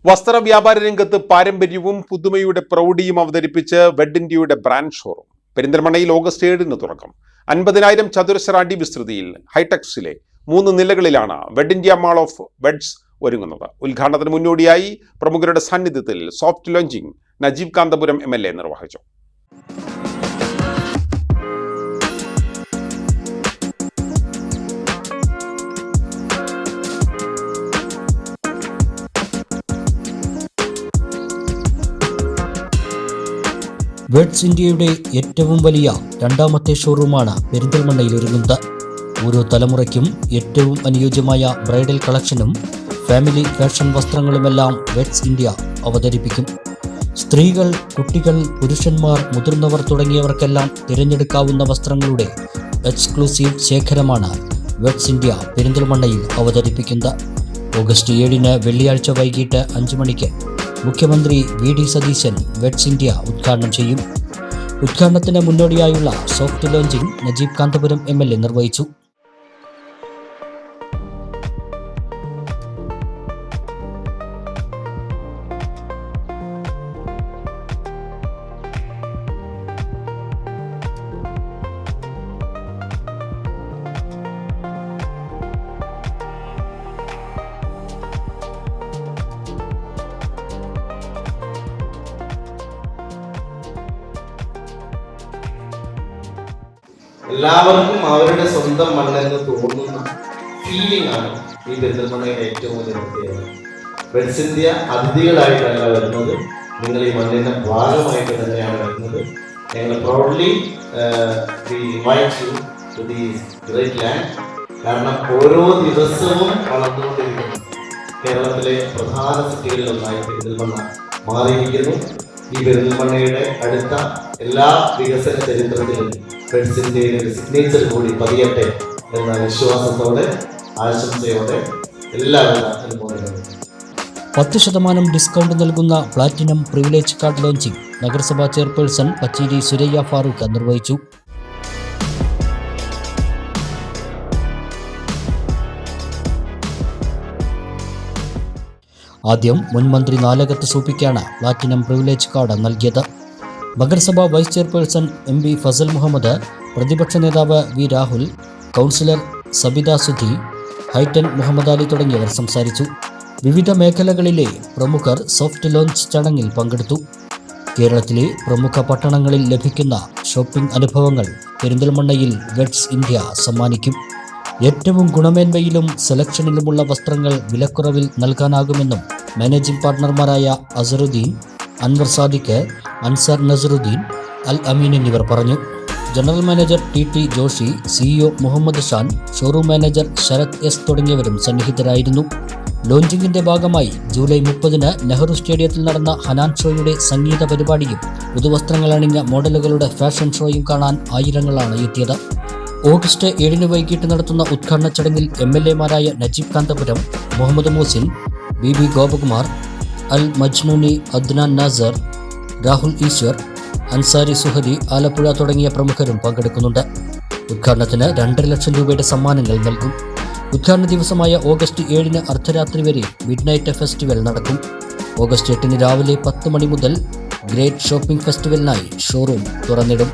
വസ്ത്ര വ്യാപാര രംഗത്ത് പാരമ്പര്യവും പുതുമയുടെ പ്രൗഢിയും അവതരിപ്പിച്ച് വെഡ് ഇന്ത്യയുടെ ബ്രാൻഡ് ഷോറൂം പെരിന്തൽമണ്ണയിൽ ഓഗസ്റ്റ് 7 തുറക്കും. 50,000 ചതുരശ്ര അടി വിസ്തൃതിയിൽ ഹൈടെക്സിലെ 3 നിലകളിലാണ് wed India mall of weds ഒരുങ്ങുന്നത്. ഉദ്ഘാടനത്തിന് മുന്നോടിയായി പ്രമുഖരുടെ സാന്നിധ്യത്തിൽ soft launching Najeeb Kanthapuram MLA നിർവഹിച്ചു. വെഡ്സ് ഇന്ത്യയുടെ ഏറ്റവും വലിയ രണ്ടാമത്തെ ഷോറൂമാണ് പെരിന്തൽമണ്ണയിൽ ഒരുങ്ങുന്നത്. ഓരോ തലമുറയ്ക്കും ഏറ്റവും അനുയോജ്യമായ ബ്രൈഡൽ കളക്ഷനും ഫാമിലി ഫാഷൻ വസ്ത്രങ്ങളുമെല്ലാം വെഡ്സ് ഇന്ത്യ അവതരിപ്പിക്കും. സ്ത്രീകൾ, കുട്ടികൾ, പുരുഷന്മാർ, മുതിർന്നവർ തുടങ്ങിയവർക്കെല്ലാം തിരഞ്ഞെടുക്കാവുന്ന വസ്ത്രങ്ങളുടെ എക്സ്ക്ലൂസീവ് ശേഖരമാണ് വെഡ്സ് ഇന്ത്യ പെരിന്തൽമണ്ണയിൽ അവതരിപ്പിക്കുന്നത്. ഓഗസ്റ്റ് 7 വെള്ളിയാഴ്ച വൈകിട്ട് 5 മണിക്ക് മുഖ്യമന്ത്രി VD സതീശൻ വെഡ്സ് ഇന്ത്യ ഉദ്ഘാടനം ചെയ്യും. ഉദ്ഘാടനത്തിന് മുന്നോടിയായുള്ള soft launching Najeeb Kanthapuram MLA നിർവഹിച്ചു. എല്ലാവർക്കും അവരുടെ സ്വന്തം മണ്ണെന്ന് തോന്നുന്ന ഫീലിംഗ് ആണ് ഈ പെരിന്തൽമണ്ണയുടെ ഏറ്റവും വലിയ പ്രത്യേകത. വെഡ്സ് ഇന്ത്യ അതിഥികളായിട്ടല്ല വരുന്നത്, നിങ്ങൾ ഈ മണ്ണിന്റെ ഭാഗമായിട്ട് തന്നെയാണ് വരുന്നത്. ഞങ്ങൾ proudly invite you to the great land. കാരണം ഓരോ ദിവസവും വളർന്നുകൊണ്ടിരിക്കുന്നു. കേരളത്തിലെ പ്രധാന സിറ്റികളിലൊന്നായി പെരിന്തൽമണ്ണ മാറിയിരിക്കുന്നു. ഈ പെരിന്തൽമണ്ണയുടെ അടുത്ത എല്ലാ വികസന ചരിത്രത്തിലും വെഡ്സ് ഇന്ത്യയുടെ ഒരു സിഗ്നേച്ചർ കൂടി പതിയട്ടെ എന്ന വിശ്വാസത്തോടെ, ആശംസയോടെ എല്ലാവരും അനുമോദനവും. 10% ഡിസ്കൗണ്ട് നൽകുന്ന പ്ലാറ്റിനം പ്രിവിലേജ് കാർഡ് ലോഞ്ചിങ് നഗരസഭാ ചെയർപേഴ്സൺ പച്ചേരി സുരയ്യ ഫാറൂഖ് നിർവഹിച്ചു. ആദ്യം മുൻ മന്ത്രി നാലകത്ത് സൂപ്പിക്കാണ് പ്ലാറ്റിനം പ്രിവിലേജ് കാർഡ് നൽകിയത്. നഗരസഭാ vice chairperson MB Fazal Muhammad, പ്രതിപക്ഷ നേതാവ് V രാഹുൽ, കൗൺസിലർ സബിത സുധി, ഹൈറ്റൻ മുഹമ്മദ് അലി തുടങ്ങിയവർ സംസാരിച്ചു. വിവിധ മേഖലകളിലെ പ്രമുഖർ സോഫ്റ്റ് ലോഞ്ച് ചടങ്ങിൽ പങ്കെടുത്തു. കേരളത്തിലെ പ്രമുഖ പട്ടണങ്ങളിൽ ലഭിക്കുന്ന ഷോപ്പിംഗ് അനുഭവങ്ങൾ പെരിന്തൽമണ്ണയിൽ വെഡ്സ് ഇന്ത്യ സമ്മാനിക്കും. ഏറ്റവും ഗുണമേന്മയിലും സെലക്ഷനിലുമുള്ള വസ്ത്രങ്ങൾ വിലക്കുറവിൽ നൽകാനാകുമെന്നും മാനേജിംഗ് പാർട്ണർമാരായ അസറുദ്ദീൻ, അൻവർ സാദിഖ്, അൻസാർ നസറുദ്ദീൻ, അൽ അമീൻ എന്നിവർ പറഞ്ഞു. General manager TT Joshi, CEO Muhammad Shan, showroom manager Sarath S തുടങ്ങിയവരും സന്നിഹിതരായിരുന്നു. ലോഞ്ചിങ്ങിന്റെ ഭാഗമായി ജൂലൈ 30 നെഹ്റു സ്റ്റേഡിയത്തിൽ നടന്ന ഹനാൻ ഷോയുടെ സംഗീത പരിപാടിയും പുതുവസ്ത്രങ്ങൾ അണിഞ്ഞ മോഡലുകളുടെ ഫാഷൻ ഷോയും കാണാൻ ആയിരങ്ങളാണ് എത്തിയത്. ഓഗസ്റ്റ് 7 വൈകിട്ട് നടത്തുന്ന ഉദ്ഘാടന ചടങ്ങിൽ MLA മാരായ നജീബ് കാന്തപുരം, മുഹമ്മദ് മൂസിൻ, BB ഗോപകുമാർ, അൽ മജ്നൂനി, അദ്നാൻ നാസർ, രാഹുൽ ഈശ്വർ, അൻസാരി സുഹദി, ആലപ്പുഴ തുടങ്ങിയ പ്രമുഖരും പങ്കെടുക്കുന്നുണ്ട്. ഉദ്ഘാടനത്തിന് 2.5 ലക്ഷം രൂപയുടെ സമ്മാനങ്ങൾ നൽകും. ഉദ്ഘാടന ദിവസമായ ഓഗസ്റ്റ് 7 അർദ്ധരാത്രി വരെ മിഡ്നൈറ്റ് ഫെസ്റ്റിവൽ നടക്കും. ഓഗസ്റ്റ് 8 രാവിലെ 10 മണി മുതൽ ഗ്രേറ്റ് ഷോപ്പിംഗ് ഫെസ്റ്റിവലിനായി ഷോറൂം തുറന്നിടും.